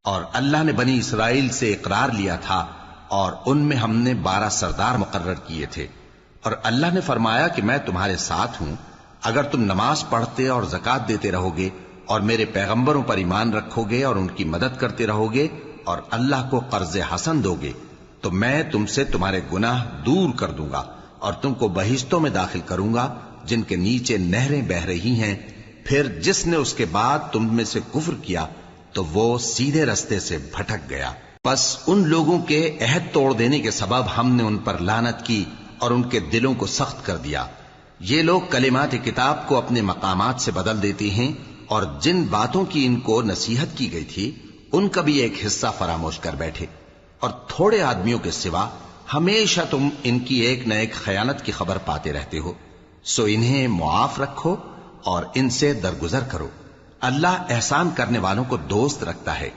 اور اللہ نے بنی اسرائیل سے اقرار لیا تھا اور ان میں ہم نے 12 سردار مقرر کیے تھے، اور اللہ نے فرمایا کہ میں تمہارے ساتھ ہوں اگر تم نماز پڑھتے اور زکات دیتے رہو گے اور میرے پیغمبروں پر ایمان رکھو گے اور ان کی مدد کرتے رہو گے اور اللہ کو قرض حسن دو گے تو میں تم سے تمہارے گناہ دور کر دوں گا اور تم کو بہشتوں میں داخل کروں گا جن کے نیچے نہریں بہ رہی ہیں۔ پھر جس نے اس کے بعد تم میں سے کفر کیا تو وہ سیدھے رستے سے بھٹک گیا۔ پس ان لوگوں کے عہد توڑ دینے کے سبب ہم نے ان پر لعنت کی اور ان کے دلوں کو سخت کر دیا۔ یہ لوگ کلمات کتاب کو اپنے مقامات سے بدل دیتے ہیں اور جن باتوں کی ان کو نصیحت کی گئی تھی ان کا بھی ایک حصہ فراموش کر بیٹھے، اور تھوڑے آدمیوں کے سوا ہمیشہ تم ان کی ایک نہ ایک خیانت کی خبر پاتے رہتے ہو، سو انہیں معاف رکھو اور ان سے درگزر کرو۔ اللہ احسان کرنے والوں کو دوست رکھتا ہے۔